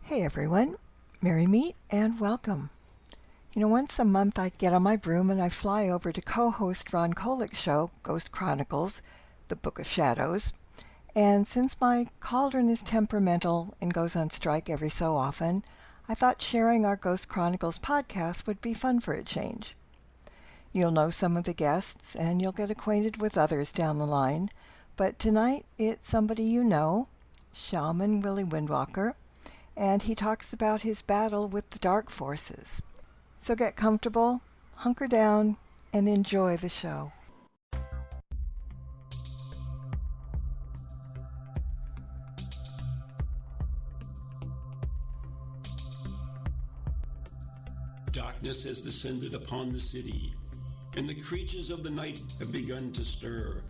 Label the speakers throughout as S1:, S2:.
S1: Hey everyone, merry meet and welcome. Once a month I get on my broom and I fly over to co-host Ron Kolek's show, Ghost Chronicles, the Book of Shadows. And since my cauldron is temperamental and goes on strike every so often, I thought sharing our Ghost Chronicles podcast would be fun for a change. You'll know some of the guests and you'll get acquainted with others down the line, but tonight it's somebody you know, Shaman Willie Windwalker, and he talks about his battle with the dark forces. So get comfortable, hunker down, and enjoy the show.
S2: Darkness has descended upon the city, and the creatures of the night have begun to stir.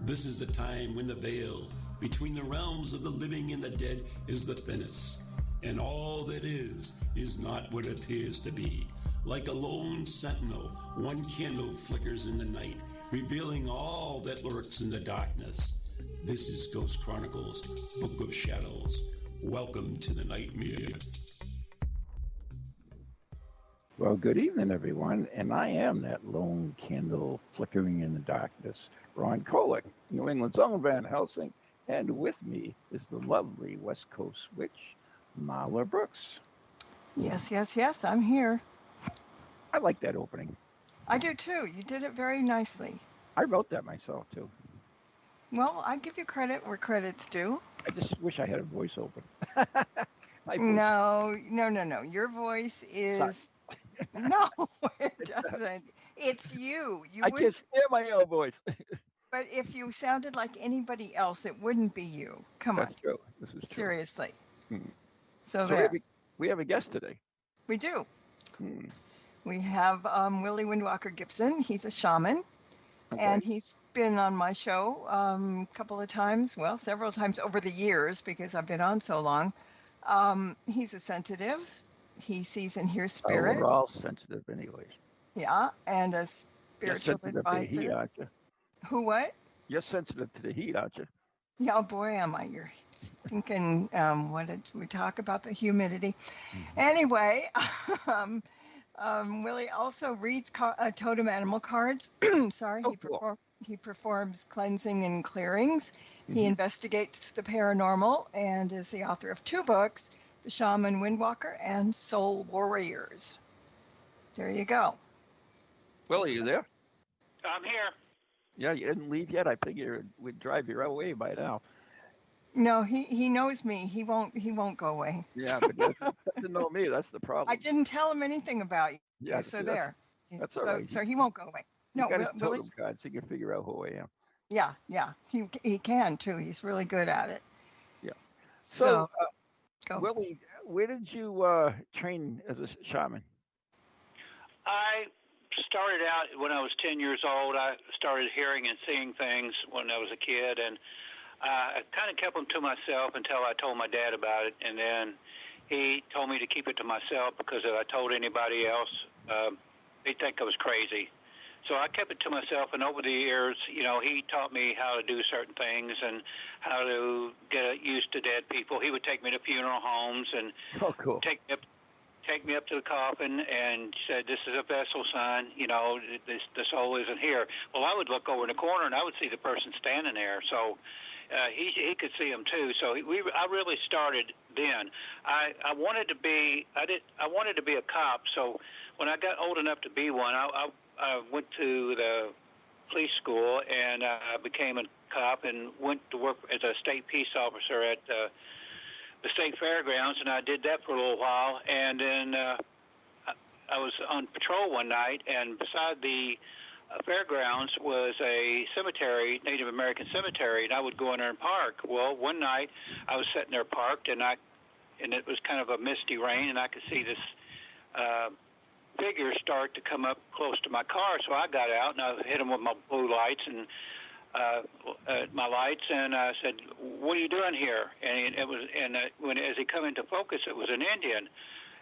S2: This is the time when the veil between the realms of the living and the dead is the thinnest, and all that is not what it appears to be. Like a lone sentinel, one candle flickers in the night, revealing all that lurks in the darkness. This is Ghost Chronicles, Book of Shadows. Welcome to the nightmare.
S3: Well, good evening, everyone, and I am that lone candle flickering in the darkness, Ron Kolek, New England's own Van Helsing, and with me is the lovely West Coast witch, Marla Brooks.
S1: Yes, I'm here.
S3: I like that opening.
S1: I do too. You did it very nicely.
S3: I wrote that myself, too.
S1: Well, I give you credit where credit's due.
S3: I just wish I had a voice open.
S1: No. Your voice is... No, it doesn't. It's you.
S3: I can't stand my own voice.
S1: But if you sounded like anybody else, it wouldn't be you. Come on.
S3: That's true. This is true.
S1: Seriously.
S3: Hmm.
S1: So there.
S3: We have a guest today.
S1: We do.
S3: Hmm.
S1: We have Willie Windwalker Gibson. He's a shaman, and he's been on my show a couple of times, well, several times over the years because I've been on so long. He's a sensitive. He sees and hears spirit.
S3: Oh, we're all sensitive anyways.
S1: Yeah, and a spiritual advisor.
S3: To the heat, aren't you?
S1: Who, what?
S3: You're sensitive to the heat, aren't you?
S1: Yeah, oh boy, am I. You're thinking, what did we talk about? The humidity. Mm-hmm. Anyway, Willie also reads totem animal cards. Sorry,
S3: cool.
S1: He performs cleansing and clearings. Mm-hmm. He investigates the paranormal and is the author of 2 books, The Shaman Windwalker and Soul Warriors. There you go.
S3: Willie, are you there?
S4: I'm here.
S3: Yeah, you didn't leave yet. I figured we'd drive you away by now.
S1: No, he knows me. He won't go away.
S3: Yeah, but he doesn't know me. That's the problem.
S1: I didn't tell him anything about you.
S3: Yeah,
S1: so there.
S3: That's all right.
S1: So he won't go away.
S3: No, got his totem card, so you can figure out who I am.
S1: Yeah. He can too. He's really good at it.
S3: Yeah. So Willie, where did you train as a shaman?
S4: I started out when I was 10 years old. I started hearing and seeing things when I was a kid, and I kind of kept them to myself until I told my dad about it, and then he told me to keep it to myself because if I told anybody else, they'd think I was crazy. So I kept it to myself, and over the years, he taught me how to do certain things and how to get used to dead people. He would take me to funeral homes and take me up to the coffin and said, "This is a vessel, son. The soul isn't here." Well, I would look over in the corner and I would see the person standing there. So he could see him too. So I really started then. I wanted to be a cop. So when I got old enough to be one, I went to the police school and I became a cop and went to work as a state peace officer at the state fairgrounds, and I did that for a little while. And then I was on patrol one night, and beside the fairgrounds was a cemetery, Native American cemetery, and I would go in there and park. Well, one night I was sitting there parked, and it was kind of a misty rain, and I could see this figure start to come up close to my car. So I got out and I hit him with my blue lights and my lights, and I said, "What are you doing here?" And as he come into focus, it was an Indian.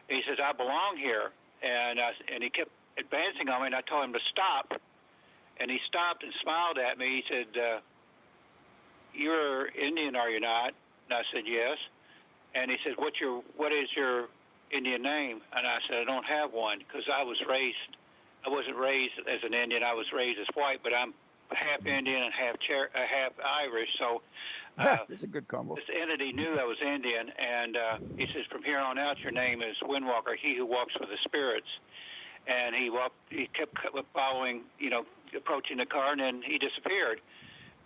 S4: He says, "I belong here," and he kept advancing on me, and I told him to stop, and he stopped and smiled at me. He said, "You're Indian, are you not?" And I said, "Yes." And he said, what is your Indian name? And I said, I don't have one, because I wasn't raised as an Indian. I was raised as white, but I'm half Indian and half Irish. So
S3: it's a good combo.
S4: this entity knew I was Indian, and he says, from here on out, your name is Windwalker, he who walks with the spirits. And he kept following, approaching the car, and then he disappeared.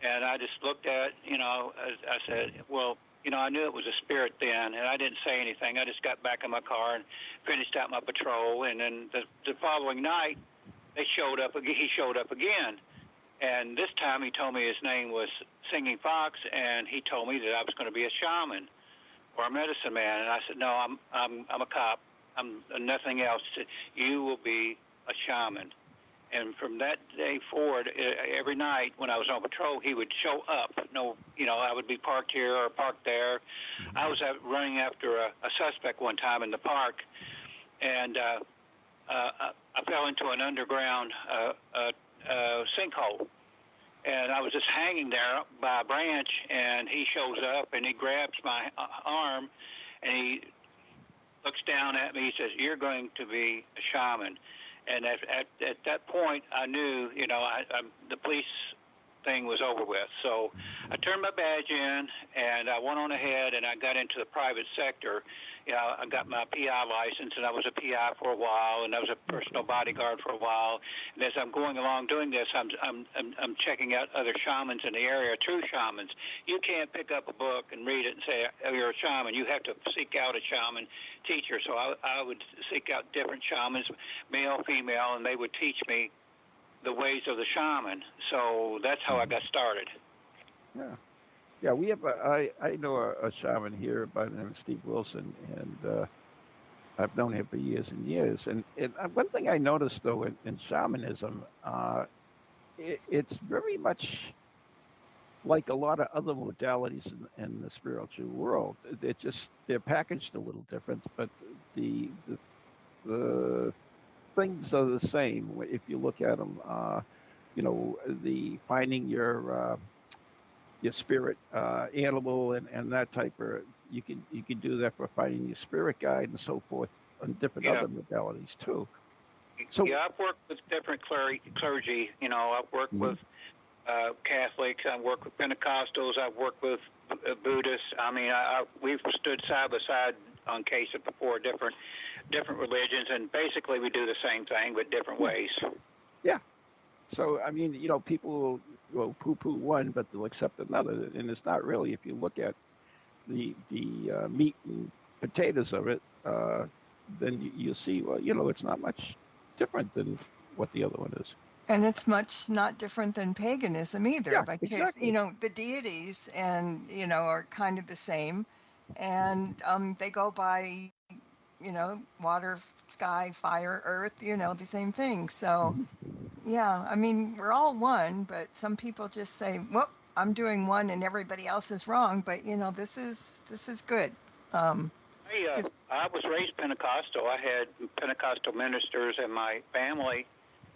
S4: And I just looked at, I said, well, I knew it was a spirit then, and I didn't say anything. I just got back in my car and finished out my patrol. And then the following night, he showed up again. And this time he told me his name was Singing Fox, and he told me that I was going to be a shaman or a medicine man. And I said, no, I'm a cop. I'm nothing else. You will be a shaman. And from that day forward, every night when I was on patrol, he would show up. I would be parked here or parked there. I was running after a suspect one time in the park, and I fell into an underground sinkhole. And I was just hanging there by a branch, and he shows up, and he grabs my arm, and he looks down at me. He says, you're going to be a shaman. And at that point, I knew, the police thing was over with. So I turned my badge in, and I went on ahead, and I got into the private sector. I got my PI license, and I was a PI for a while, and I was a personal bodyguard for a while. And as I'm going along doing this, I'm checking out other shamans in the area, true shamans. You can't pick up a book and read it and say, oh, you're a shaman. You have to seek out a shaman teacher. So I would seek out different shamans, male, female, and they would teach me the ways of the shaman. So that's how I got started.
S3: Yeah, we have I know a shaman here by the name of Steve Wilson, and I've known him for years and years. And one thing I noticed, though, in shamanism, it's very much like a lot of other modalities in the spiritual world. They're packaged a little different, but the things are the same if you look at them. The finding your spirit animal and that type of, you can do that for finding your spirit guide and so forth, and different other modalities too. So
S4: I've worked with different clergy. I've worked with Catholics. I've worked with Pentecostals. I've worked with Buddhists. I mean, we've stood side by side on cases before different religions, and basically we do the same thing but different ways.
S3: Yeah. So I mean, people will poo-poo one, but they'll accept another, and it's not really. If you look at the meat and potatoes of it, then you'll see. Well, it's not much different than what the other one is.
S1: And it's much not different than paganism either,
S3: Yeah,
S1: because
S3: exactly.
S1: the deities and are kind of the same, and they go by water, sky, fire, earth, the same thing. So yeah, I mean, we're all one, but some people just say, well, I'm doing one and everybody else is wrong, but this is good.
S4: I was raised Pentecostal. I had Pentecostal ministers in my family,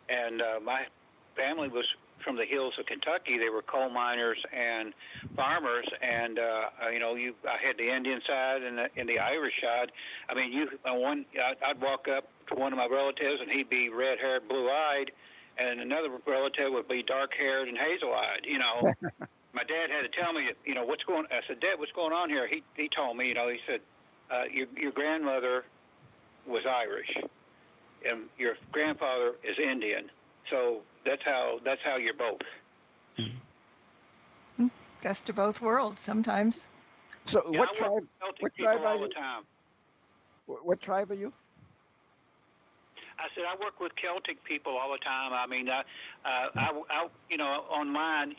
S4: and my family was from the hills of Kentucky. They were coal miners and farmers, and I had the Indian side and the Irish side. I mean, I'd walk up to one of my relatives, and he'd be red-haired, blue-eyed, and another relative would be dark-haired and hazel-eyed. My dad had to tell me, what's going. I said, Dad, what's going on here? He told me, he said, your grandmother was Irish, and your grandfather is Indian. So that's how you're both.
S1: Best of both worlds sometimes.
S3: So what tribe?
S4: What tribe are you?
S3: What tribe are you?
S4: I said I work with Celtic people all the time. I mean, online,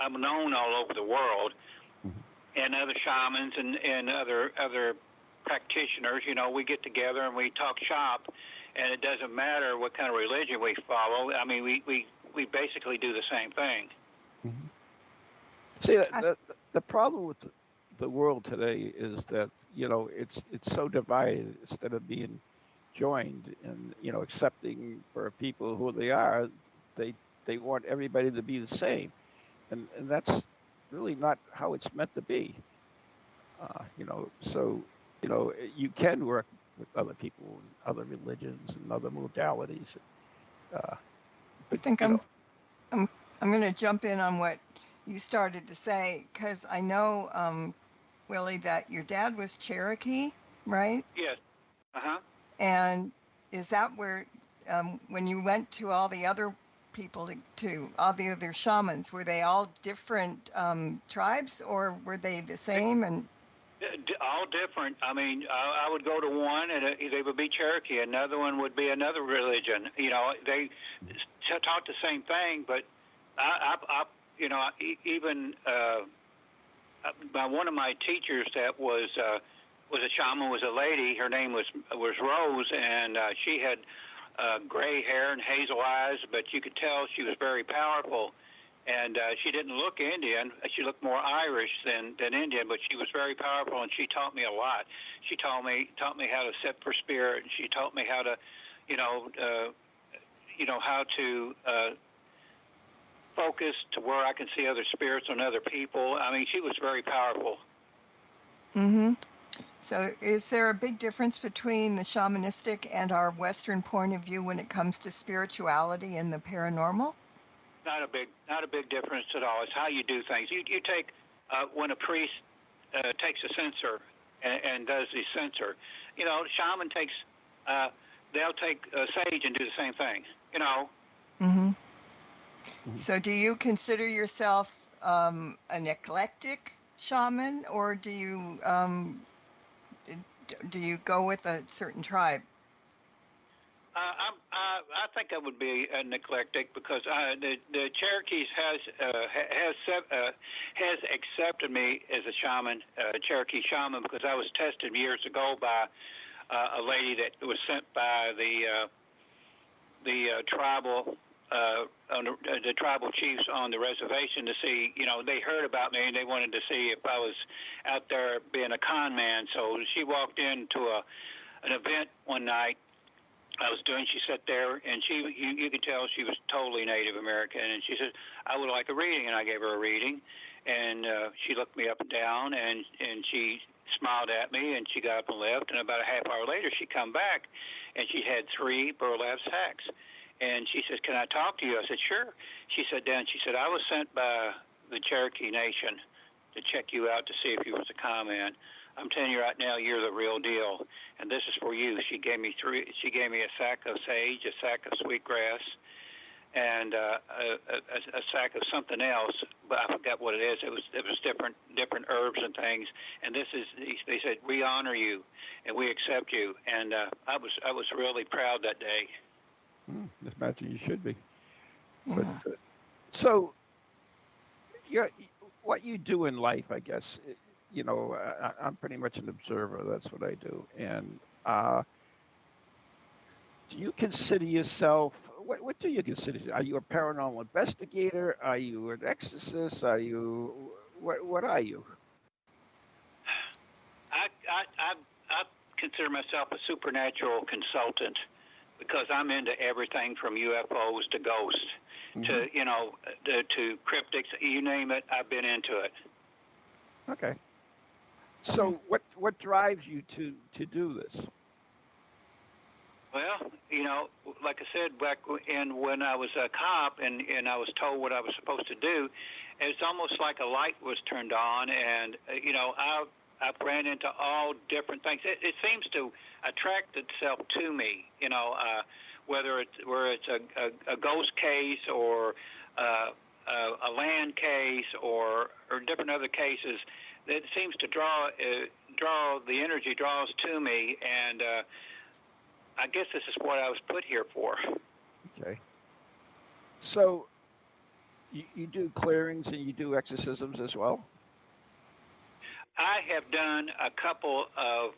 S4: I'm known all over the world, and other shamans and other practitioners. We get together and we talk shop. And it doesn't matter what kind of religion we follow. I mean, we basically do the same thing.
S3: See, the problem with the world today is that it's so divided instead of being joined and accepting for people who they are. They want everybody to be the same, and that's really not how it's meant to be. So you can work with other people and other religions and other modalities. Uh,
S1: I
S3: but
S1: think I'm I'm going to jump in on what you started to say because I know, Willie, that your dad was Cherokee, right?
S4: Yes. Uh-huh.
S1: And is that where, when you went to all the other people, to all the other shamans, were they all different tribes, or were they the same? And
S4: All different. I mean, I would go to one, and they would be Cherokee. Another one would be another religion. They taught the same thing, but even by one of my teachers that was a shaman, was a lady. Her name was Rose, and she had gray hair and hazel eyes, but you could tell she was very powerful. And she didn't look Indian. She looked more Irish than Indian, but she was very powerful, and she taught me a lot. She taught me how to sit for spirit, and she taught me how to, how to focus to where I can see other spirits and other people. I mean, she was very powerful.
S1: Mm-hmm. So is there a big difference between the shamanistic and our Western point of view when it comes to spirituality and the paranormal?
S4: Not a big difference at all. It's how you do things. You take when a priest takes a censer and does the censer. Shaman takes they'll take sage and do the same thing.
S1: Mm-hmm. So do you consider yourself an eclectic shaman, or do you go with a certain tribe?
S4: I think I would be an eclectic because the Cherokees has accepted me as a shaman, Cherokee shaman, because I was tested years ago by a lady that was sent by the tribal the tribal chiefs on the reservation to see. They heard about me and they wanted to see if I was out there being a con man. So she walked into an event one night I was doing. She sat there, and you could tell she was totally Native American. And she said, "I would like a reading," and I gave her a reading. And she looked me up and down, and she smiled at me, and she got up and left. And about a half hour later, she come back, and she had 3 burlap sacks. And she says, "Can I talk to you?" I said, "Sure." She said, "I was sent by the Cherokee Nation to check you out to see if you was a con man. I'm telling you right now, you're the real deal, and this is for you." She gave me a sack of sage, a sack of sweetgrass, and a sack of something else, but I forgot what it is. It was different herbs and things. And they said, "We honor you, and we accept you." And I was really proud that day.
S3: Just imagine you should be.
S1: Yeah.
S3: But so, what you do in life, I guess. I'm pretty much an observer. That's what I do. And do you consider yourself? What do you consider? Are you a paranormal investigator? Are you an exorcist? Are you what are you?
S4: I consider myself a supernatural consultant because I'm into everything from UFOs to ghosts to cryptics. You name it, I've been into it.
S3: Okay. So what drives you to do this?
S4: Well, like I said, back when I was a cop and I was told what I was supposed to do, it's almost like a light was turned on, and I've ran into all different things. It seems to attract itself to me, whether it's a ghost case or a land case or different other cases. It seems to draw the energy draws to me, and I guess this is what I was put here for.
S3: Okay. So you do clearings and you do exorcisms as well?
S4: I have done a couple of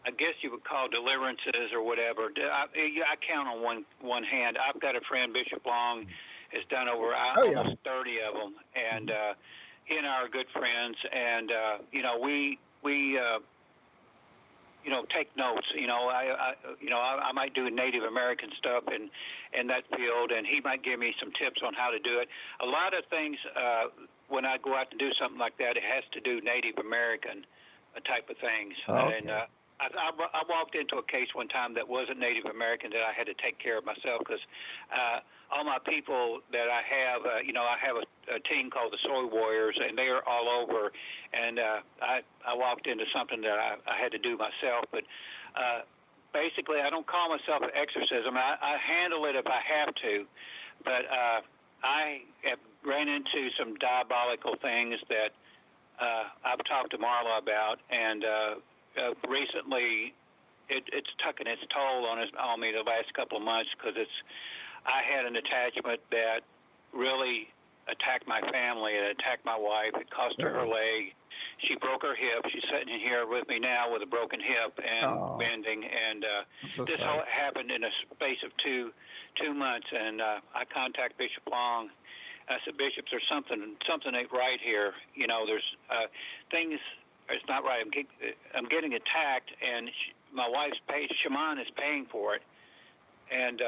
S4: I guess you would call deliverances or whatever. I count on one hand. I've got a friend, Bishop Long, has done over almost 30 of them, and he and I are good friends. And we take notes. I might do Native American stuff in that field, and he might give me some tips on how to do it. A lot of things when I go out to do something like that, it has to do Native American type of things.
S3: Okay.
S4: And I walked into a case one time that wasn't Native American that I had to take care of myself because all my people that I have, I have a team called the Soy Warriors, and they are all over. And I walked into something that I had to do myself, but basically I don't call myself an exorcism. I handle it if I have to, but I have ran into some diabolical things that I've talked to Marla about, and recently it's taken its toll on me the last couple of months because I had an attachment that really attacked my family. It attacked my wife. It cost her her leg. She broke her hip. She's sitting here with me now with a broken hip and bending. And this whole happened in a space of two months. And I contacted Bishop Long. I said, Bishop, there's something ain't right here. There's things. It's not right. I'm getting attacked, and my wife's Shaman is paying for it. And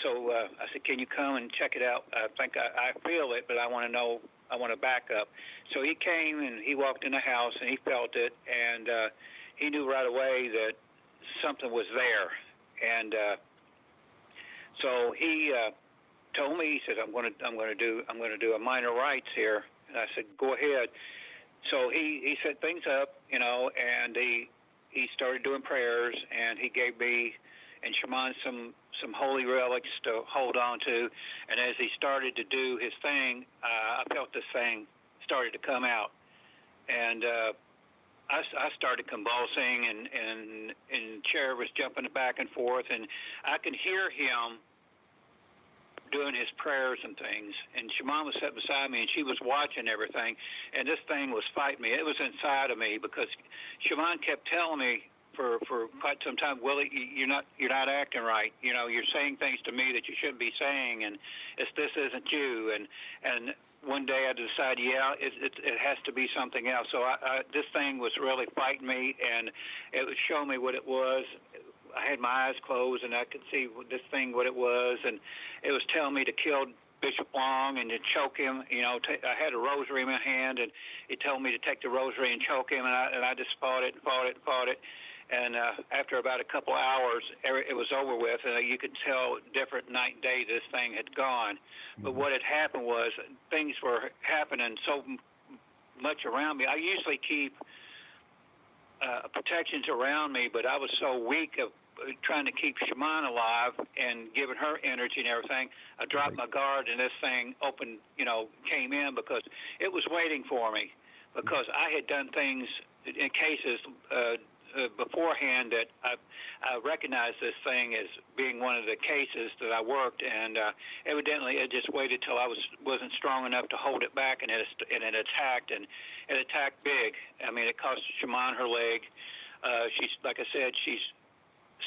S4: so I said, can you come and check it out? I think I feel it, but I want to know. I want to back up. So he came, and he walked in the house, and he felt it, and he knew right away that something was there. And so he told me, he said, I'm going to do a minor rites here. And I said, go ahead. So he set things up, and he started doing prayers, and he gave me and Shaman some holy relics to hold on to. And as he started to do his thing, I felt this thing started to come out, and I started convulsing, and chair was jumping back and forth, and I could hear him doing his prayers and things, and Shaman was sitting beside me, and she was watching everything, and this thing was fighting me. It was inside of me because Shaman kept telling me for quite some time, Willie, you're not acting right. You're saying things to me that you shouldn't be saying, and this isn't you. And one day I decided, it has to be something else. So this thing was really fighting me, and it was showing me what it was. I had my eyes closed, and I could see this thing, what it was, and it was telling me to kill Bishop Long and to choke him. I had a rosary in my hand, and it told me to take the rosary and choke him, and I just fought it. And after about a couple hours, it was over with, and you could tell different night and day this thing had gone. Mm-hmm. But what had happened was things were happening so much around me. I usually keep protections around me, but I was so weak of trying to keep Shaman alive and giving her energy and everything. I dropped my guard, and this thing came in because it was waiting for me, because I had done things in cases beforehand that I recognized this thing as being one of the cases that I worked, and evidently it just waited till I wasn't strong enough to hold it back, and it attacked, and it attacked big. I mean, it cost Shaman her leg. She's, like I said, she's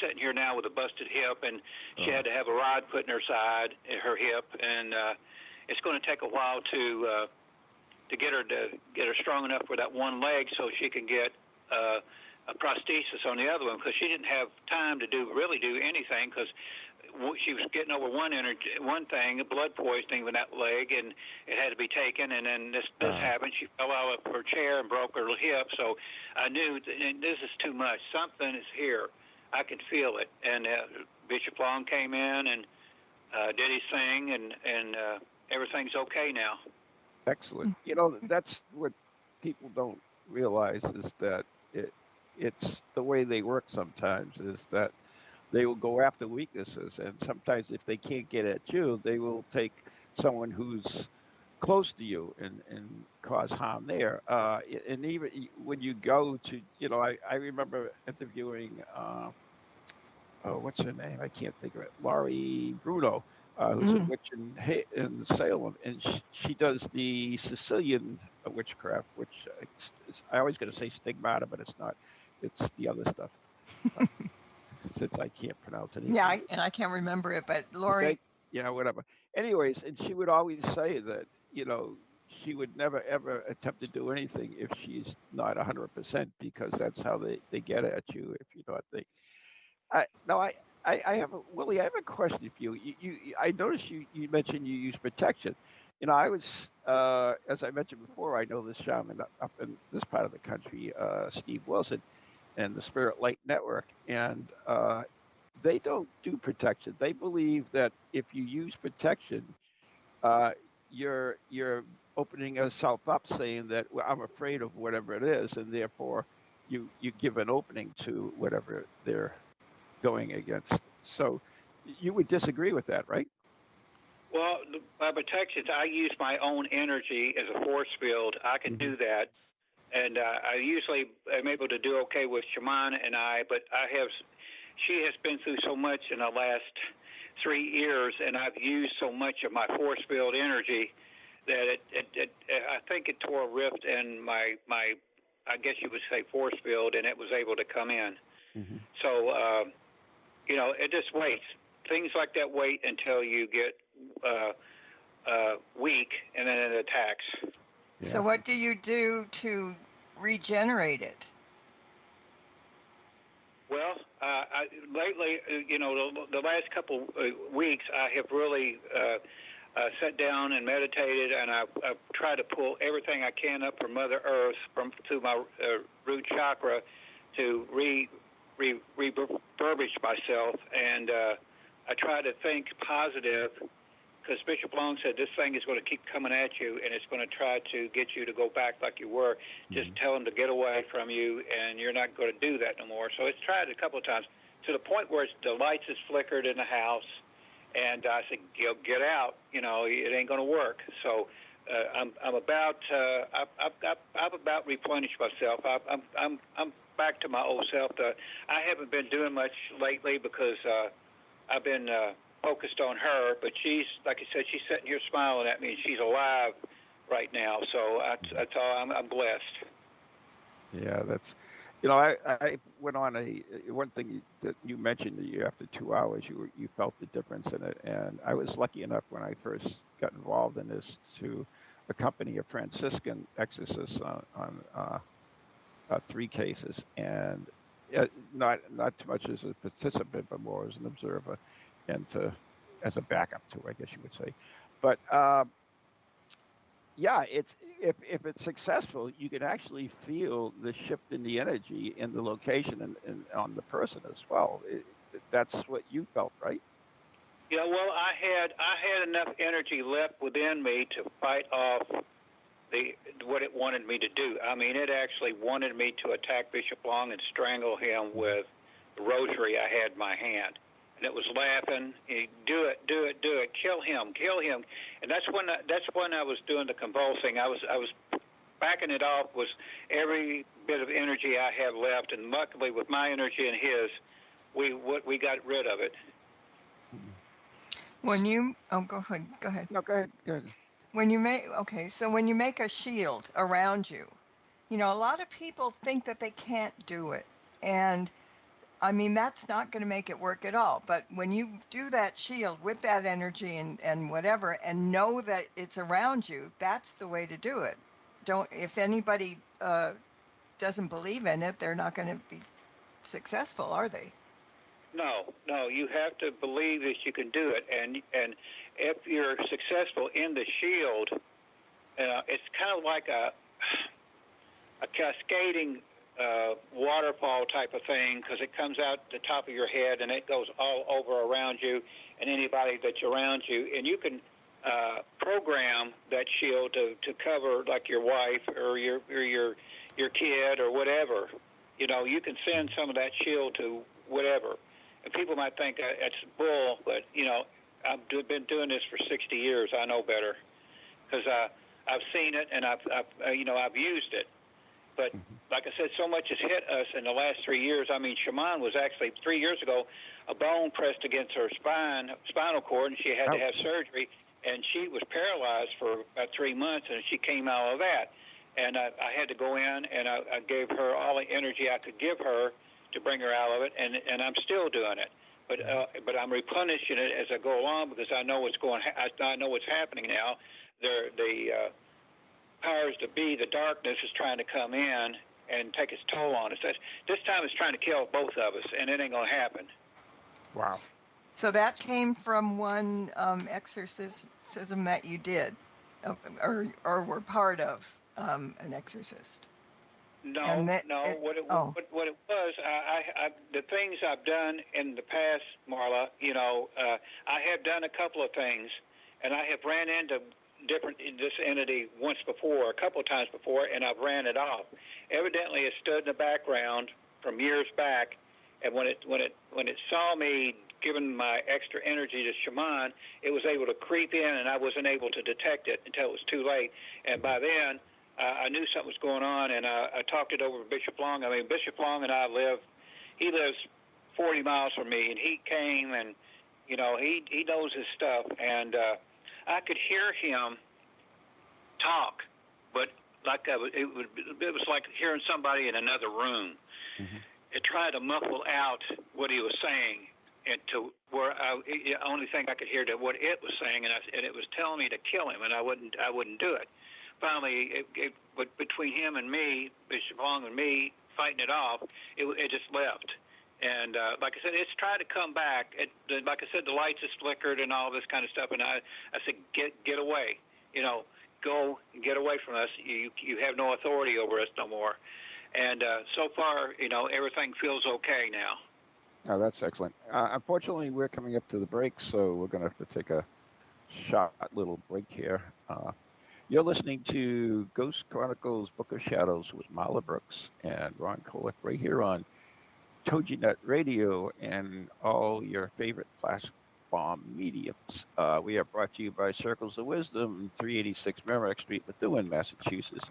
S4: sitting here now with a busted hip, and she had to have a rod put in her side, her hip, and it's going to take a while to get her strong enough for that one leg so she can get a prosthesis on the other one, because she didn't have time to really do anything, because she was getting over one thing, blood poisoning with that leg, and it had to be taken. And then this happened. She fell out of her chair and broke her hip. So I knew this is too much. Something is here. I could feel it. And Bishop Long came in and did his thing, and everything's okay now.
S3: Excellent. That's what people don't realize, is that it's the way they work sometimes, is that they will go after weaknesses, and sometimes if they can't get at you, they will take someone who's close to you and cause harm there. And even when you go to, I remember interviewing, what's her name? I can't think of it. Laurie Bruno, who's a witch in Salem, and she does the Sicilian witchcraft, which I always going to say stigmata, but it's not. It's the other stuff. Since I can't pronounce it.
S1: Yeah, and I can't remember it, but Lori.
S3: Whatever. Anyways, and she would always say that, she would never, ever attempt to do anything if she's not 100%, because that's how they get at you if you don't think. Willie, I have a question for you. I noticed you mentioned you use protection. I was, as I mentioned before, I know this shaman up in this part of the country, Steve Wilson, and the Spirit Light Network, and they don't do protection. They believe that if you use protection, uh, you're opening yourself up, saying that, well, I'm afraid of whatever it is, and therefore you give an opening to whatever they're going against. So you would disagree with that, right?
S4: Well, by protections, I use my own energy as a force field. I can do that, and I usually am able to do okay with Shaman and I. But she has been through so much in the last 3 years, and I've used so much of my force field energy that I think it tore a rift in my I guess you would say force field, and it was able to come in. So it just waits. Things like that wait until you get weak, and then it attacks.
S1: Yeah. So what do you do to regenerate it?
S4: Well, lately, the last couple weeks, I have really sat down and meditated, and I've tried to pull everything I can up from Mother Earth, through my root chakra, to refurbish myself, and I try to think positive, because Bishop Long said this thing is going to keep coming at you, and it's going to try to get you to go back like you were. Just tell them to get away from you, and you're not going to do that no more. So it's tried a couple of times, to the point where the lights has flickered in the house, and I said, get out. It ain't going to work. So I'm about I've about replenished myself. I'm back to my old self. I haven't been doing much lately because I've been focused on her, but she's, like I said, she's sitting here smiling at me, and she's alive right now. So that's all. I'm blessed.
S3: Yeah, that's, I went on one thing that you mentioned, that you, after 2 hours, you felt the difference in it, and I was lucky enough when I first got involved in this to accompany a Franciscan exorcist on 3 cases, and not too much as a participant, but more as an observer, and as a backup to, I guess you would say. But yeah, it's if it's successful, you can actually feel the shift in the energy in the location and on the person as well. That's what you felt, right?
S4: Yeah, well, I had enough energy left within me to fight off what it wanted me to do. I mean, it actually wanted me to attack Bishop Long and strangle him with the rosary I had in my hand. And it was laughing, do it, kill him. And that's when I was doing the convulsing. I was backing it off with every bit of energy I have left, and luckily with my energy and his, we got rid of it.
S1: When you go ahead.
S3: No, go ahead.
S1: When you make a shield around you, a lot of people think that they can't do it, and I mean, that's not going to make it work at all. But when you do that shield with that energy and whatever, and know that it's around you, that's the way to do it. If anybody doesn't believe in it, they're not going to be successful, are they?
S4: No, you have to believe that you can do it. And if you're successful in the shield, it's kind of like a cascading waterfall type of thing, because it comes out the top of your head and it goes all over around you and anybody that's around you, and you can program that shield to cover, like, your wife or your kid or whatever. You can send some of that shield to whatever, and people might think that's bull, but I've been doing this for 60 years. I know better, because I've seen it and I've used it. But like I said, so much has hit us in the last 3 years. I mean, Shaman was actually 3 years ago, a bone pressed against her spinal cord, and she had to have surgery, and she was paralyzed for about 3 months, and she came out of that. And I had to go in, and I gave her all the energy I could give her to bring her out of it, and I'm still doing it. But I'm replenishing it as I go along, because I know I know what's happening now. The powers to be, the darkness, is trying to come in and take its toll on us. This time it's trying to kill both of us, and it ain't going to happen.
S3: Wow.
S1: So that came from one exorcism that you did. or were part of an exorcist.
S4: No,
S1: And that
S4: no.
S1: it,
S4: What it
S1: oh,
S4: what it was, the things I've done in the past, Marla. I have done a couple of things, and I have ran into this entity once before, a couple of times before, and I've ran it off. Evidently, it stood in the background from years back, and when it saw me giving my extra energy to Shaman, it was able to creep in, and I wasn't able to detect it until it was too late. And by then, I knew something was going on, and I talked it over with Bishop Long. I mean, Bishop Long and I he lives 40 miles from me, and he came, and, he knows his stuff. And I could hear him talk, but it was like hearing somebody in another room. Mm-hmm. It tried to muffle out what he was saying, and to where the only thing I could hear to what it was saying, and it was telling me to kill him, and I wouldn't do it. Finally, but between him and me, Bishop Long and me fighting it off, it just left. And like I said, it's tried to come back. Like I said, the lights just flickered and all this kind of stuff. And I said, get away. Go and get away from us. You have no authority over us no more. And so far, everything feels okay now.
S3: Oh, that's excellent. Unfortunately, we're coming up to the break, so we're going to have to take a short little break here. You're listening to Ghost Chronicles Book of Shadows with Marla Brooks and Ron Kolek right here on TogiNet Radio and all your favorite platform mediums. We are brought to you by Circles of Wisdom, 386 Merrimack Street, Methuen, Massachusetts.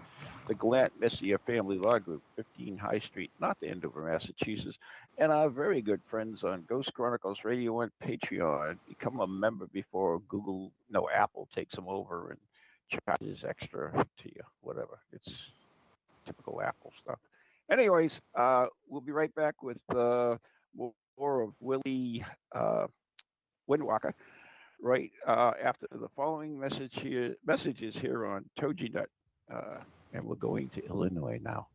S3: The Gallant Messier Family Law Group, 15 High Street, North Andover, Massachusetts. And our very good friends on Ghost Chronicles Radio and Patreon. Become a member before Apple takes them over and charges extra to you, whatever. It's typical Apple stuff. Anyways, we'll be right back with more of Willie Windwalker right after the following messages here on TogiNet. And we're going to Illinois now.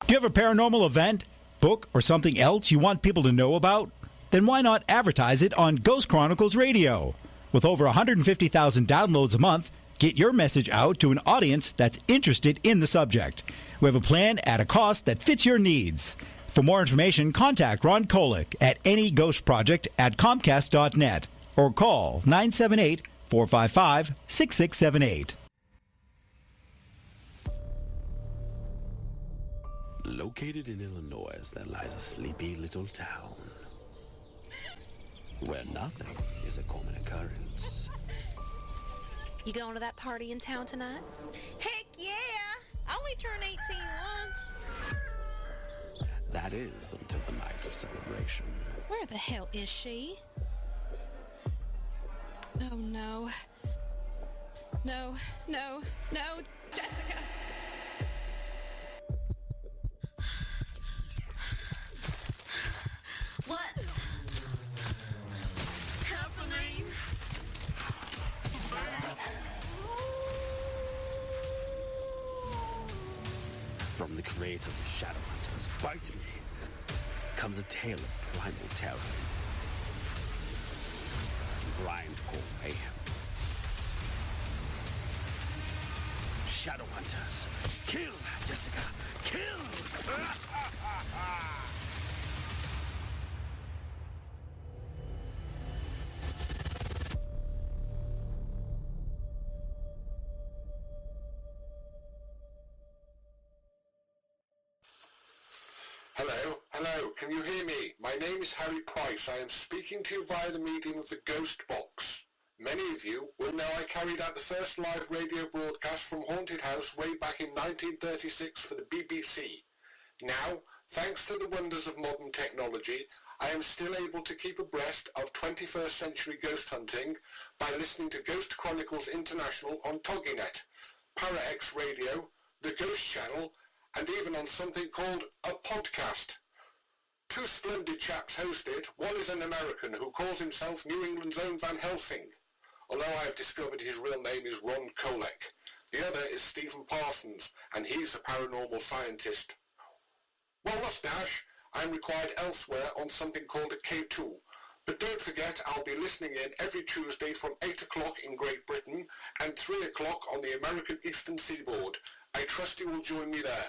S5: Do you have a paranormal event, book, or something else you want people to know about? Then why not advertise it on Ghost Chronicles Radio? With over 150,000 downloads a month, get your message out to an audience that's interested in the subject. We have a plan at a cost that fits your needs. For more information, contact Ron Kolek at anyghostproject@comcast.net or call 978-455-6678.
S6: Located in Illinois, there lies a sleepy little town where nothing is a common occurrence.
S7: You going to that party in town tonight?
S8: Heck yeah! I only turned 18 once.
S6: That is until the night of celebration.
S7: Where the hell is she? Oh no. No, Jessica!
S8: What's happening?
S6: From the creators of Shadowhunters, Bite Me, comes a tale of primal terror, grindcore mayhem. Shadowhunters, kill, Jessica, kill!
S9: Hello, can you hear me? My name is Harry Price. I am speaking to you via the medium of the Ghost Box. Many of you will know I carried out the first live radio broadcast from Haunted House way back in 1936 for the BBC. Now, thanks to the wonders of modern technology, I am still able to keep abreast of 21st century ghost hunting by listening to Ghost Chronicles International on TogiNet, ParaX Radio, the Ghost Channel, and even on something called a podcast. Two splendid chaps host it. One is an American who calls himself New England's own Van Helsing, although I have discovered his real name is Ron Kolek. The other is Stephen Parsons, and he's a paranormal scientist. Well, mustache, I'm required elsewhere on something called a K2. But don't forget, I'll be listening in every Tuesday from 8 o'clock in Great Britain and 3 o'clock on the American Eastern Seaboard. I trust you will join me there.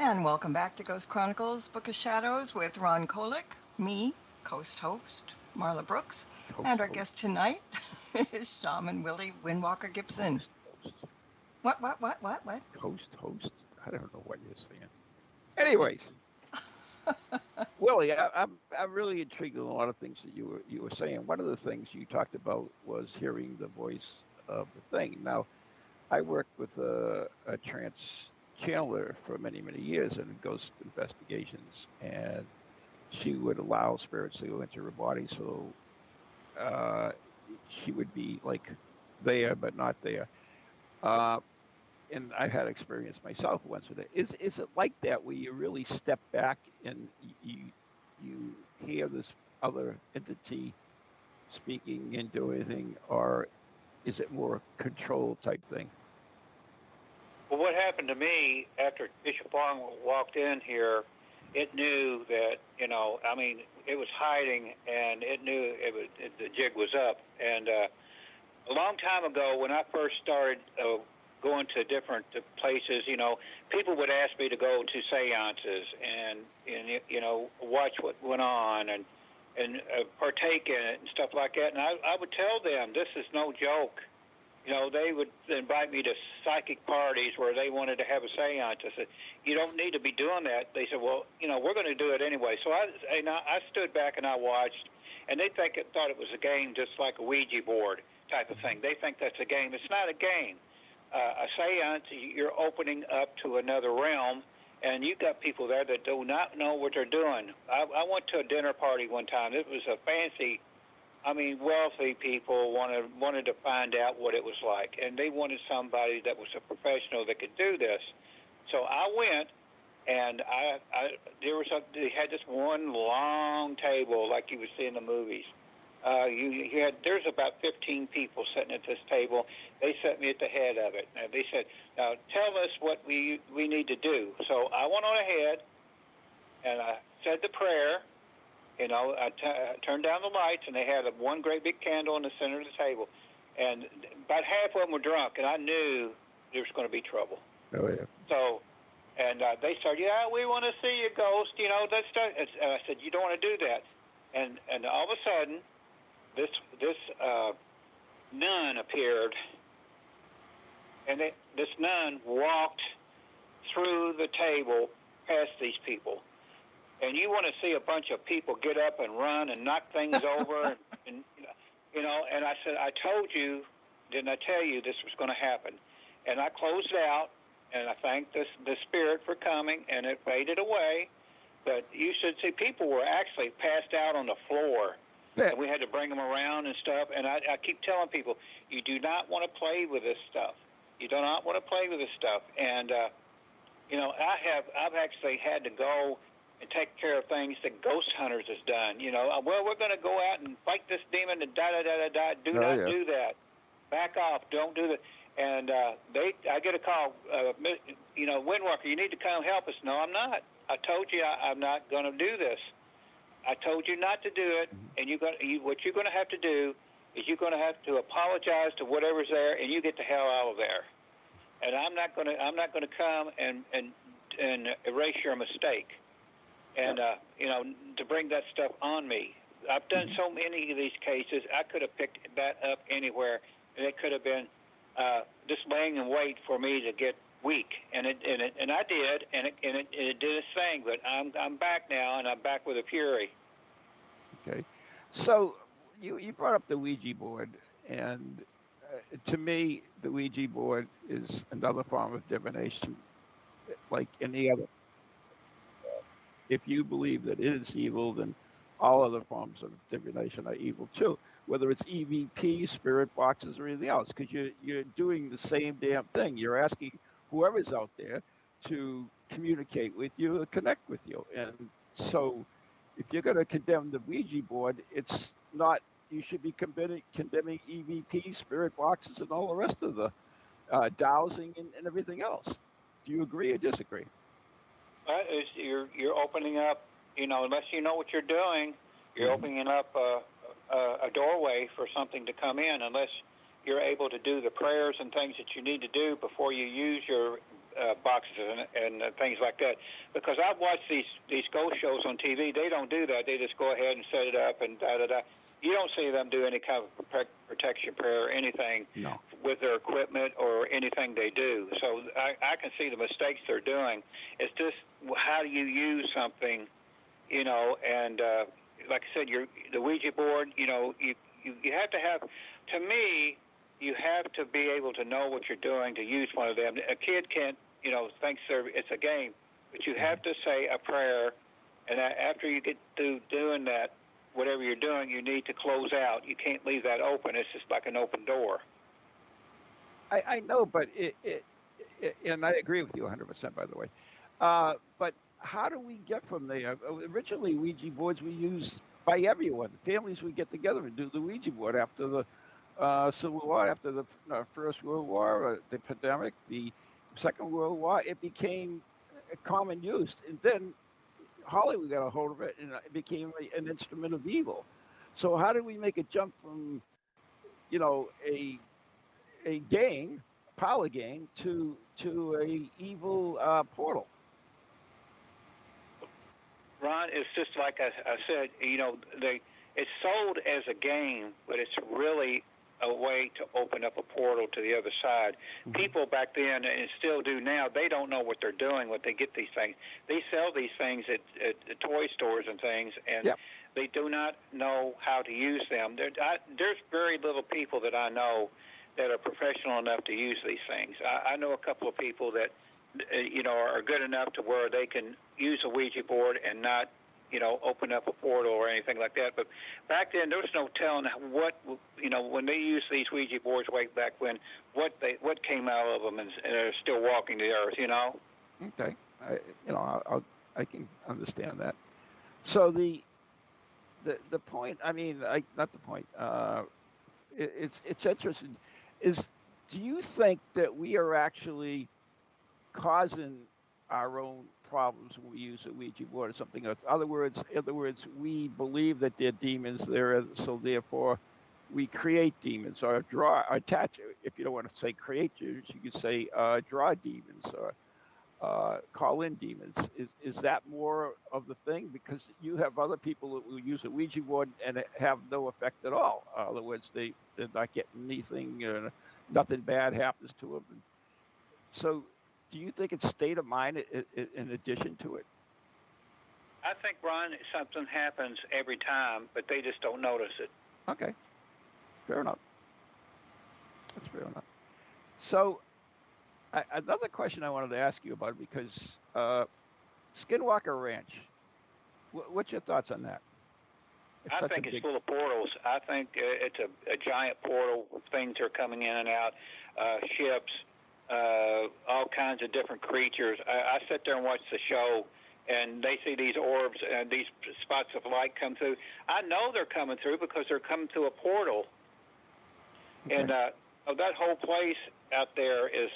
S1: And welcome back to Ghost Chronicles, Book of Shadows with Ron Kolek, me, host, Marla Brooks, and our guest tonight is Shaman Willie Windwalker Gibson. What?
S3: Host? I don't know what you're saying. Anyways, Willie, I'm really intrigued with a lot of things that you were saying. One of the things you talked about was hearing the voice of the thing. Now, I worked with a trance channeler for many, many years in ghost investigations, and she would allow spirits to go into her body, so she would be like there but not there. And I had experience myself once with it. Is it like that where you really step back and you hear this other entity speaking and do anything, or is it more control type thing?
S4: Well, what happened to me after Bishop Long walked in here, it knew that, it was hiding, and it knew the jig was up. And a long time ago, when I first started going to different places, people would ask me to go to seances and watch what went on and partake in it and stuff like that. And I would tell them, this is no joke. They would invite me to psychic parties where they wanted to have a seance. I said, you don't need to be doing that. They said, well, we're going to do it anyway. So I stood back and I watched, and they thought it was a game, just like a Ouija board type of thing. They think that's a game. It's not a game. A seance, you're opening up to another realm, and you've got people there that do not know what they're doing. I went to a dinner party one time. It was a fancy, wealthy people wanted to find out what it was like, and they wanted somebody that was a professional that could do this. So I went, and they had this one long table like you would see in the movies. There's about 15 people sitting at this table. They set me at the head of it. And they said, now tell us what we need to do. So I went on ahead, and I said the prayer. I turned down the lights, and they had one great big candle in the center of the table. And about half of them were drunk, and I knew there was going to be trouble.
S3: Oh, yeah.
S4: So, and they started, we want to see you, ghost. And I said, you don't want to do that. And all of a sudden, this nun appeared, and this nun walked through the table past these people. And you want to see a bunch of people get up and run and knock things over, and I said, I told you, didn't I tell you this was going to happen? And I closed out, and I thanked the spirit for coming, and it faded away. But you should see, people were actually passed out on the floor, and we had to bring them around and stuff. And I keep telling people, you do not want to play with this stuff. You do not want to play with this stuff. And I've actually had to go and take care of things that Ghost Hunters has done. Well, we're going to go out and fight this demon and da-da-da-da-da. Do not do that. Back off. Don't do that. And I get a call, Windwalker, you need to come help us. No, I'm not. I told you I'm not going to do this. I told you not to do it, and what you're going to have to do is you're going to have to apologize to whatever's there, and you get the hell out of there. And I'm not going to come and erase your mistake. And to bring that stuff on me. I've done so many of these cases. I could have picked that up anywhere, and it could have been just laying in wait for me to get week, and I did, and it did its thing. But I'm back now, and I'm back with a fury.
S3: Okay. So you brought up the Ouija board, and to me, the Ouija board is another form of divination, like any other. If you believe that it is evil, then all other forms of divination are evil too, whether it's EVP, spirit boxes, or anything else, because you're doing the same damn thing. You're asking whoever's out there to communicate with you or connect with you. And so if you're going to condemn the Ouija board, it's not, you should be condemning EVP, spirit boxes, and all the rest of the dowsing and everything else. Do you agree or disagree?
S4: You're opening up, unless you know what you're doing, you're opening up a doorway for something to come in, unless you're able to do the prayers and things that you need to do before you use your boxes and things like that. Because I've watched these ghost shows on TV. They don't do that. They just go ahead and set it up and da-da-da. You don't see them do any kind of protection prayer or anything with their equipment or anything they do. So I can see the mistakes they're doing. It's just how do you use something, and like I said, the Ouija board, you have to have, to me, you have to be able to know what you're doing to use one of them. A kid can't, thinks it's a game, but you have to say a prayer, and after you get through doing that, whatever you're doing, you need to close out. You can't leave that open. It's just like an open door.
S3: I know, but and I agree with you 100%, by the way. But how do we get from there? Originally, Ouija boards were used by everyone. Families would get together and do the Ouija board after the Civil War, after the First World War, the pandemic, the Second World War. It became a common use. And then Hollywood got a hold of it, and it became an instrument of evil. So how do we make a jump from, a gang, parlor gang, to a evil portal?
S4: Ron, it's just like I said, it's sold as a game, but it's really a way to open up a portal to the other side. Mm-hmm. People back then, and still do now, they don't know what they're doing when they get these things. They sell these things at toy stores and things, and they do not know how to use them. There's very little people that I know that are professional enough to use these things. I know a couple of people that are good enough to where they can use a Ouija board and not, open up a portal or anything like that. But back then, there was no telling what, when they used these Ouija boards way back when, what came out of them and are still walking the earth,
S3: Okay, I can understand that. So the point, not the point. It's interesting. Do you think that we are actually causing our own problems when we use a Ouija board or something else? In other words, we believe that they're demons there, so therefore we create demons or attach. If you don't want to say create demons, you could say draw demons or call in demons. Is that more of the thing? Because you have other people that will use a Ouija board and it have no effect at all. In other words, they're not getting anything, nothing bad happens to them. So do you think it's state of mind in addition to it?
S4: I think, Ron, something happens every time, but they just don't notice it.
S3: Okay. Fair enough. That's fair enough. So another question I wanted to ask you about, because Skinwalker Ranch, what's your thoughts on that?
S4: I think it's full of portals. I think it's a giant portal. Things are coming in and out, ships, all kinds of different creatures. I sit there and watch the show, and they see these orbs and these spots of light come through. I know they're coming through because they're coming through a portal. Okay. And that whole place out there is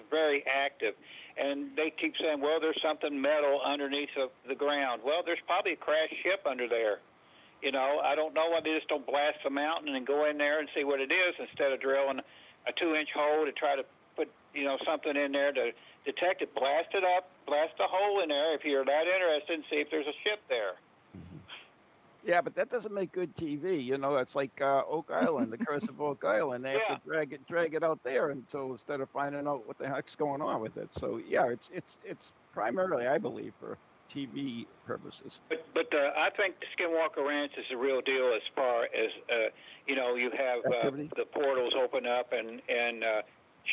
S4: very active. And they keep saying, well, there's something metal underneath the ground. Well, there's probably a crashed ship under there. I don't know why they just don't blast the mountain and go in there and see what it is instead of drilling a 2-inch hole to try to put, something in there to detect it. Blast it up, blast a hole in there if you're that interested, and see if there's a ship there.
S3: Yeah, but that doesn't make good TV. You know, it's like Oak Island, The Curse of Oak Island. They have
S4: Yeah.
S3: to drag it out there until instead of finding out what the heck's going on with it. So yeah, it's primarily, I believe, for TV purposes.
S4: But I think the Skinwalker Ranch is the real deal as far as you have the portals open up and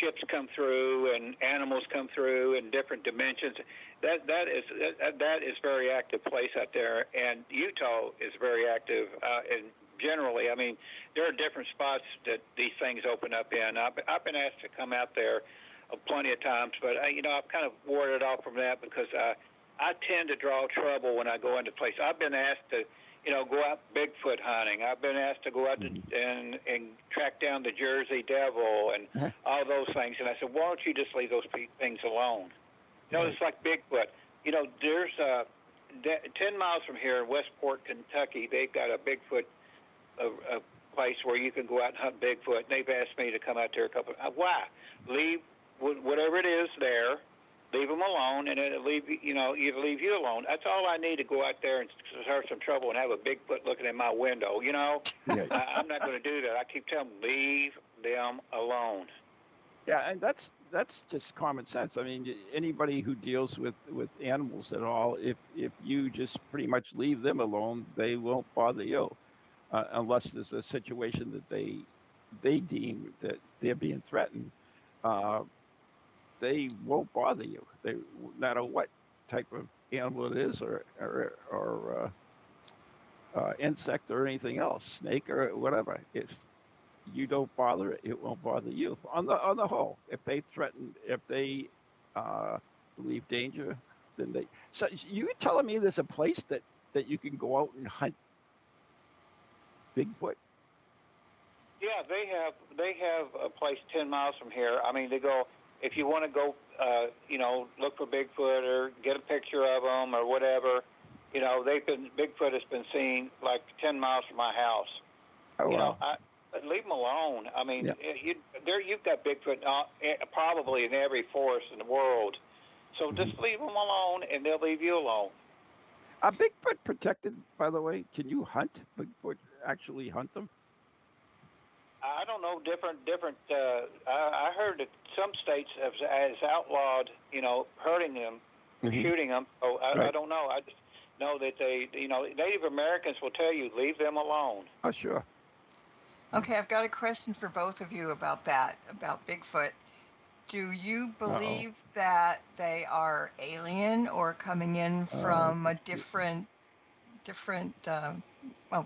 S4: ships come through and animals come through in different dimensions. That is very active place out there, and Utah is very active. And generally, I mean, there are different spots that these things open up in. I've been asked to come out there plenty of times, but I've kind of warded off from that because I tend to draw trouble when I go into places. I've been asked to, go out Bigfoot hunting. I've been asked to go out and track down the Jersey Devil and all those things. And I said, why don't you just leave those things alone? It's like Bigfoot. There's 10 miles from here in Westport, Kentucky, they've got a Bigfoot a place where you can go out and hunt Bigfoot. And they've asked me to come out there a couple of why? Leave whatever it is there. Leave them alone, and it'll leave you alone. That's all I need to go out there and start some trouble and have a Bigfoot looking in my window. I'm not going to do that. I keep telling them, leave them alone.
S3: Yeah, and that's just common sense. I mean, anybody who deals with animals at all, if you just pretty much leave them alone, they won't bother you, unless there's a situation that they deem that they're being threatened. They won't bother you. They, no matter what type of animal it is, or insect or anything else, snake or whatever. If you don't bother it, it won't bother you. On the whole, if they believe danger, then they. So you telling me there's a place that you can go out and hunt Bigfoot?
S4: Yeah, they have a place 10 miles from here. I mean, they go. If you want to go, look for Bigfoot or get a picture of them or whatever, Bigfoot has been seen like 10 miles from my house.
S3: Oh, wow.
S4: Leave them alone. I mean,
S3: Yeah.
S4: you've got Bigfoot probably in every forest in the world. So just leave them alone, and they'll leave you alone.
S3: Are Bigfoot protected, by the way? Can you hunt Bigfoot? Actually hunt them?
S4: I don't know. Different. I heard that some states has outlawed, hurting them, shooting them. Oh, I don't know. I just know that Native Americans will tell you, leave them alone.
S3: Oh, sure.
S1: Okay, I've got a question for both of you about that, about Bigfoot. Do you believe that they are alien or coming in from a different,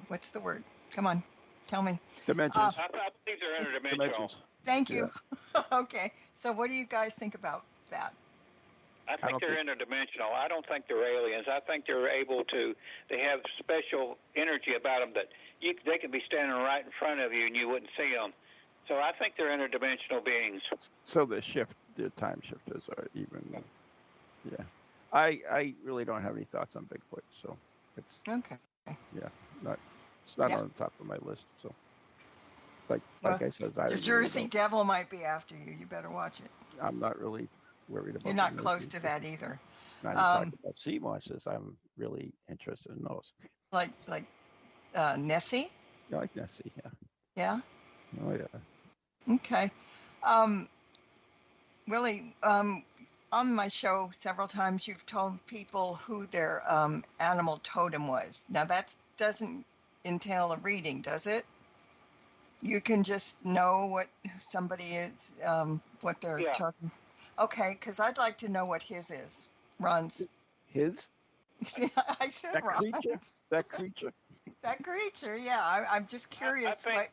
S1: what's the word? Come on, tell me.
S3: Dimensions.
S4: I believe they're interdimensional.
S1: Thank you. Yeah. Okay, so what do you guys think about that?
S4: I think they're interdimensional. I don't think they're aliens. I think they're they have special energy about them that they can be standing right in front of you and you wouldn't see them. So I think they're interdimensional beings.
S3: So the time shifters are even, yeah. I really don't have any thoughts on Bigfoot, so it's
S1: okay.
S3: Yeah, it's not on the top of my list. So, like I said,
S1: the Jersey Devil might be after you. You better watch it.
S3: I'm not really worried about.
S1: You're not close to that either.
S3: Not talking about sea monsters. I'm really interested in those.
S1: Like Nessie.
S3: Yeah, like Nessie. Yeah.
S1: Yeah.
S3: Oh yeah.
S1: Okay. Willie, on my show several times you've told people who their animal totem was. Now that doesn't entail a reading, does it? You can just know what somebody is, what they're talking. Okay, because I'd like to know what his is. Ron's.
S3: His?
S1: Yeah, I said
S3: that
S1: Ron's.
S3: Creature? That creature?
S1: That creature, yeah. I'm just curious.
S4: I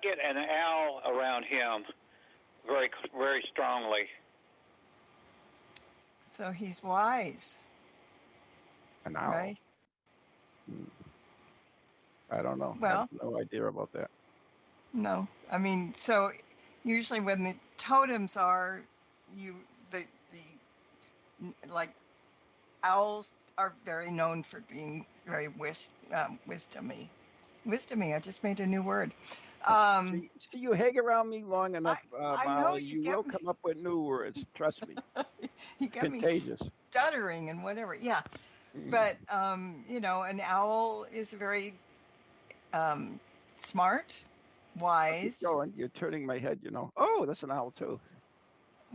S4: get an owl around him very, very strongly.
S1: So he's wise.
S3: An owl?
S1: Right?
S3: I don't know.
S1: Well,
S3: I have no idea about that.
S1: No. I mean, so usually when the totems are, like owls are very known for being very wisdomy. Wisdomy, I just made a new word.
S3: So you hang around me long enough,
S1: I know
S3: you will come up with new words. Trust me.
S1: You get
S3: contagious.
S1: Me stuttering and whatever. Yeah. But an owl is very smart, wise.
S3: Keep going. You're turning my head. Oh, that's an owl too.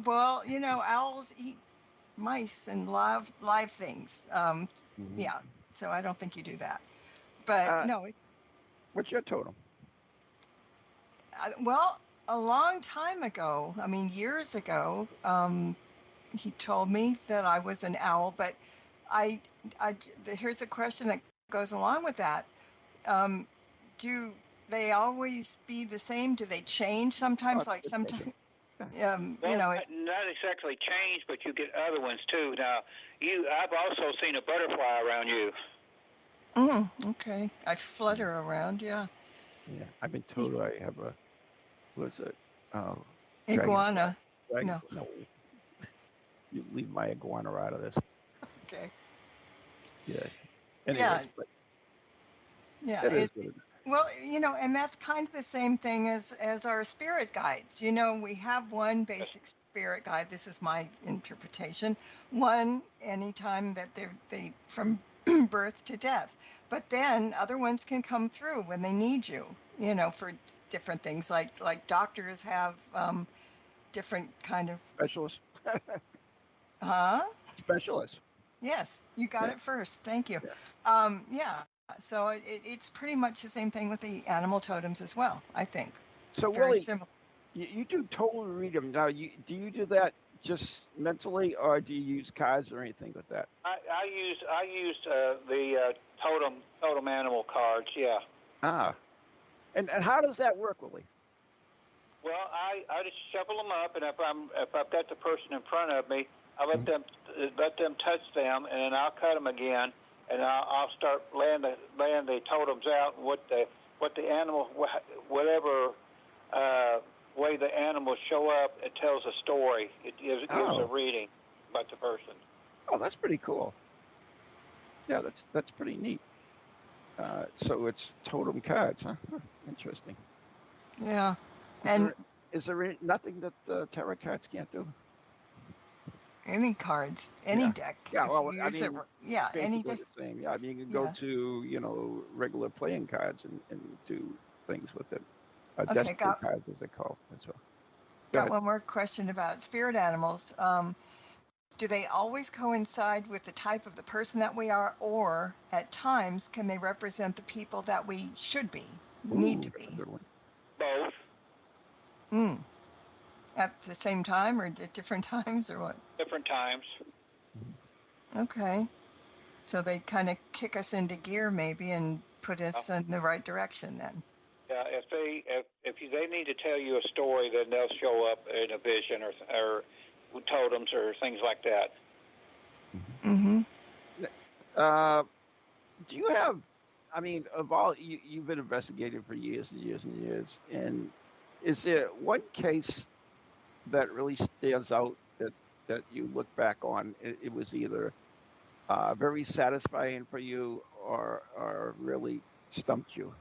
S1: Well, owls eat mice and live things. Yeah, so I don't think you do that. But no.
S3: What's your totem?
S1: Well, a long time ago, I mean years ago, he told me that I was an owl. But here's a question that goes along with that. Do they always be the same? Do they change sometimes? Like sometimes,
S4: not exactly change, but you get other ones too. Now, I've also seen a butterfly around you.
S1: Okay. I flutter around, yeah.
S3: Yeah, I've been told I have a, what's it?
S1: Iguana.
S3: No. You leave my iguana out of this.
S1: Okay.
S3: Yeah. Anyways, but
S1: yeah.
S3: It is what it is.
S1: Well, and that's kind of the same thing as our spirit guides. We have one basic spirit guide. This is my interpretation. One, anytime that they from birth to death. But then other ones can come through when they need you, for different things. Like doctors have different kind of
S3: specialists.
S1: Specialists. Yes, you got it first. Thank you. Yeah. So it's pretty much the same thing with the animal totems as well, I think.
S3: So
S1: very
S3: Willie,
S1: similar.
S3: You do total read them. Now, do you do that just mentally, or do you use cards or anything with that?
S4: I used the totem animal cards. Yeah.
S3: And how does that work, Willie?
S4: Well, I just shuffle them up, and if I've got the person in front of me, I let them touch them, and then I'll cut them again, and I'll start laying the totems out, and what the animal, whatever way the animals show up, it tells a story. It gives a reading about the person.
S3: Oh, that's pretty cool. Yeah, that's pretty neat. So it's totem cards, huh? Interesting.
S1: Yeah.
S3: Is there nothing that tarot cards can't do?
S1: Any cards, any deck.
S3: Yeah, well,
S1: any deck.
S3: The same. Yeah, I mean, you can go to, regular playing cards and do things with it. Destiny cards, as they call it. So,
S1: got one more question about spirit animals. Do they always coincide with the type of the person that we are, or at times can they represent the people that we should be, need to be?
S3: Good one.
S4: Both.
S1: At the same time or at different times or what?
S4: Different times.
S1: Okay. So they kind of kick us into gear maybe and put us in the right direction then. Yeah,
S4: if they need to tell you a story, then they'll show up in a vision or totems or things like that.
S3: Do you have, I mean, of all, you've been investigating for years and years and years, and is there one case that really stands out that you look back on? It was either very satisfying for you or really stumped you.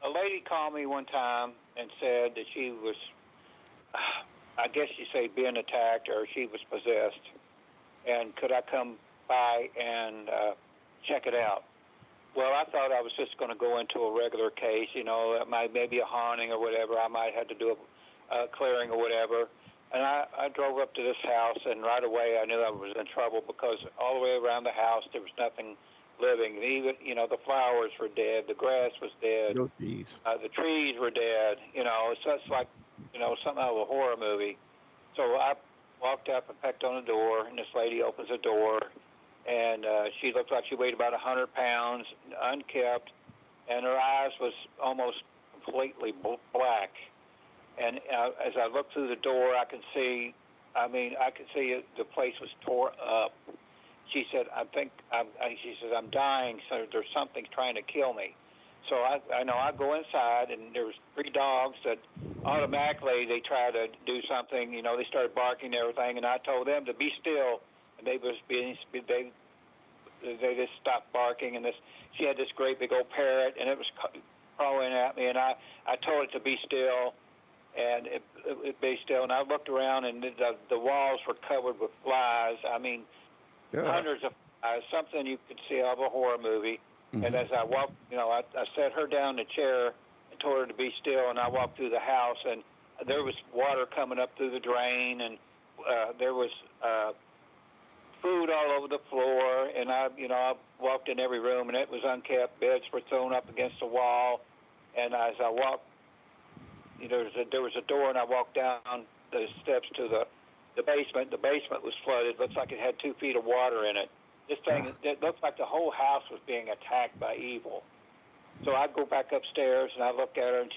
S4: A lady called me one time and said that she was, I guess you say, being attacked or she was possessed, and could I come by and check it out? Well, I thought I was just going to go into a regular case, maybe a haunting or whatever. I might have to do a clearing or whatever. And I drove up to this house, and right away I knew I was in trouble because all the way around the house there was nothing living. Even, the flowers were dead, the grass was dead,
S3: no trees.
S4: The trees were dead. So it's like, something out of a horror movie. So I walked up and pecked on the door, and this lady opens the door, and she looked like she weighed about 100 pounds, unkept, and her eyes was almost completely black. And as I looked through the door, I could see the place was tore up. She said, she says, I'm dying, so there's something trying to kill me. So I go inside, and there was 3 dogs that automatically they try to do something. They started barking and everything, and I told them to be still, and they just stopped barking. And she had this great big old parrot, and it was crawling at me, and I told it to be still. and it be still. And I looked around, and the walls were covered with flies. I mean, hundreds of flies, something you could see out of a horror movie. Mm-hmm. And as I walked, I set her down in the chair and told her to be still, and I walked through the house, and there was water coming up through the drain, and there was food all over the floor, and I walked in every room, and it was unkept. Beds were thrown up against the wall, and as I walked, there was a door, and I walked down the steps to the basement. The basement was flooded. Looks like it had 2 feet of water in it. This thing, it looked like the whole house was being attacked by evil. So I go back upstairs, and I look at her, and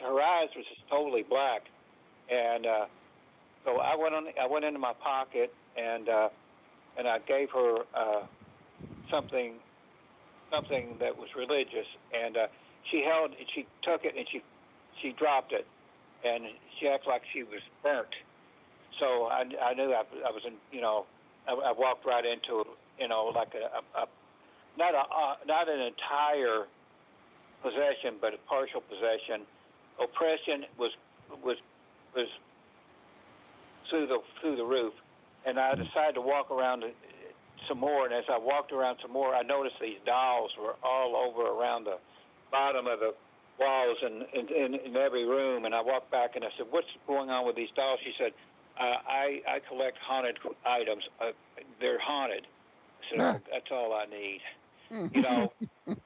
S4: her eyes was just totally black, and so I went into my pocket, and I gave her something that was religious, and she took it, and she dropped it, and she acted like she was burnt. So I knew I was in, I walked right into, like not an entire possession, but a partial possession. Oppression was through the roof, and I decided to walk around some more. And as I walked around some more, I noticed these dolls were all over around the bottom of the walls and in every room. And I walked back and I said, "What's going on with these dolls?" She said, "I collect haunted items. They're haunted." I said, "Oh, that's all I need."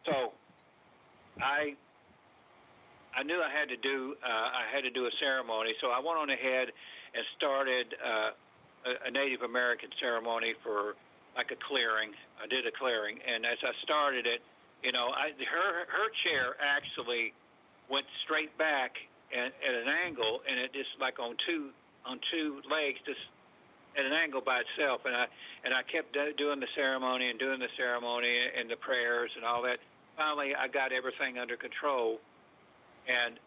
S4: So I knew I had to do a ceremony, so I went on ahead and started a Native American ceremony for like a clearing. I did a clearing, and as I started it, her chair actually went straight back at an angle, and it just like on two legs, just at an angle by itself. And I kept doing the ceremony and the prayers and all that. Finally, I got everything under control, and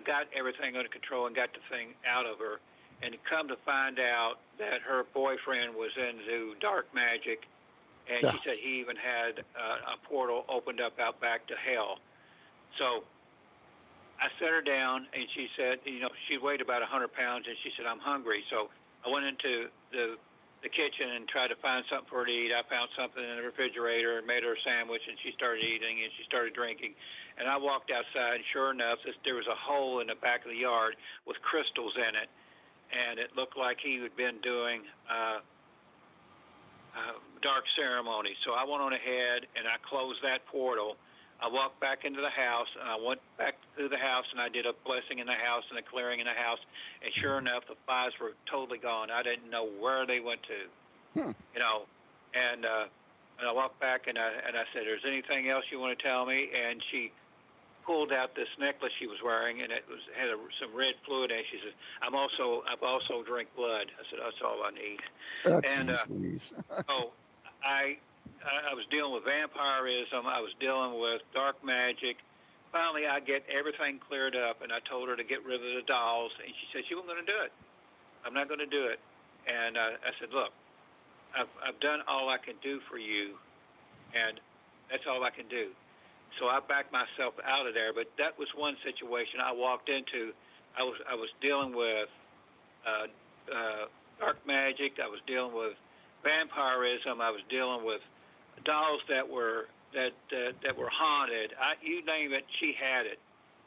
S4: got the thing out of her. And come to find out that her boyfriend was into dark magic, and she said he even had a portal opened up out back to hell. So I set her down, and she said, she weighed about 100 pounds, and she said, "I'm hungry." So I went into the kitchen and tried to find something for her to eat. I found something in the refrigerator and made her a sandwich, and she started eating, and she started drinking. And I walked outside, and sure enough, there was a hole in the back of the yard with crystals in it, and it looked like he had been doing dark ceremony. So I went on ahead, and I closed that portal. I walked back into the house, and I went back through the house, and I did a blessing in the house and a clearing in the house. And sure enough, the flies were totally gone. I didn't know where they went to, And I walked back, and I said, "Is there anything else you want to tell me?" And she pulled out this necklace she was wearing, and it had some red fluid in it. She said, I've also drink blood." I said, "That's all I need." So I was dealing with vampirism. I was dealing with dark magic. Finally, I get everything cleared up, and I told her to get rid of the dolls, and she said she wasn't going to do it. "I'm not going to do it." And I said, "Look, I've done all I can do for you, and that's all I can do." So I backed myself out of there. But that was one situation I walked into. I was dealing with dark magic. I was dealing with vampirism. I was dealing with dolls that were haunted. You name it, she had it.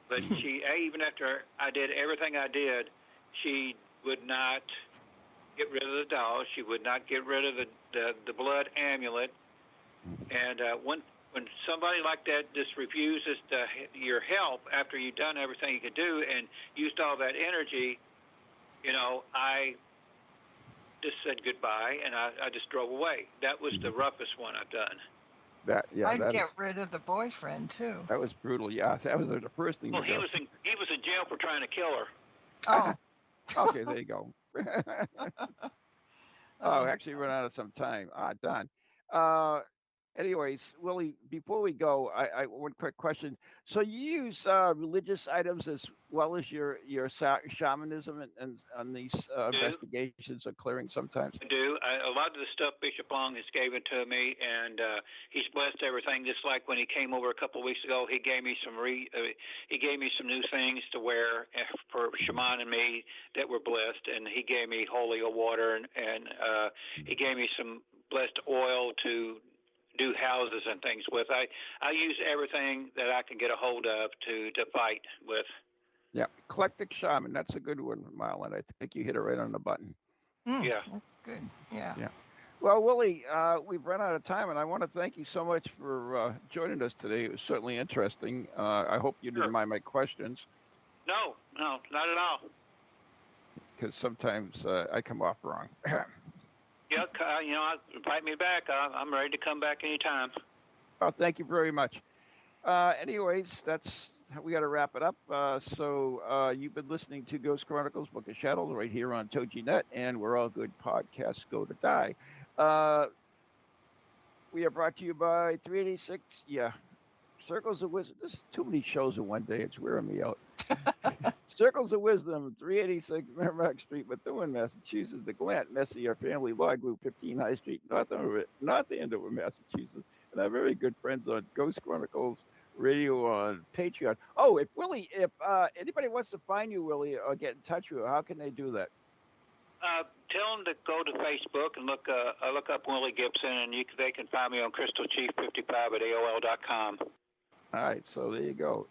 S4: But even after I did everything I did, she would not get rid of the dolls. She would not get rid of the blood amulet. And when somebody like that just refuses your help after you've done everything you could do and used all that energy, I just said goodbye, and I just drove away. That was the roughest one I've done.
S1: I'd get rid of the boyfriend too.
S3: That was brutal. Yeah, that was the first thing.
S4: Well, he was in jail for trying to kill her.
S1: Oh.
S3: Okay, there you go. Actually, run out of some time. Don. Anyways, Willie, before we go, I one quick question. So you use religious items as well as your shamanism and these
S4: Do
S3: investigations or clearing sometimes?
S4: I do. A lot of the stuff Bishop Long has given to me, and he's blessed everything. Just like when he came over a couple of weeks ago, he gave me some he gave me some new things to wear for Shaman and me that were blessed, and he gave me holy water, and he gave me some blessed oil to do houses and things with. I use everything that I can get a hold of to fight with.
S3: Yeah, eclectic shaman. That's a good one, Marla. I think you hit it right on the button.
S4: Yeah.
S1: Good. Yeah.
S3: Yeah. Well, Willie, we've run out of time, and I want to thank you so much for joining us today. It was certainly interesting. I hope you didn't mind my questions.
S4: No, not at all.
S3: Because sometimes I come off wrong.
S4: Yeah, invite me back. I'm ready to come back anytime.
S3: Well, thank you very much. Anyways, we got to wrap it up. So you've been listening to Ghost Chronicles, Book of Shadows, right here on TogiNet, and where all good podcasts go to die. We are brought to you by 386. Yeah, Circles of Wisdom. There's too many shows in one day. It's wearing me out. Circles of Wisdom, 386 Merrimack Street, Methuen, Massachusetts. The Glant Messier Family Law Group, 15 High Street, North Andover, Massachusetts. And our very good friends on Ghost Chronicles Radio on Patreon. Oh, if anybody wants to find you, Willie, or get in touch with you, how can they do that?
S4: Tell them to go to Facebook and look up Willie Gibson, and they can find me on crystalchief55 at AOL.com.
S3: All right, so there you go.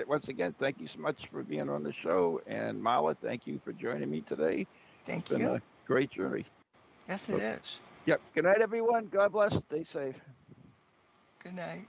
S3: Once again, thank you so much for being on the show. And Marla, thank you for joining me today.
S1: Thank
S3: you. It's been a great journey.
S1: Yes, it is.
S3: Yep. Good night, everyone. God bless. Stay safe.
S1: Good night.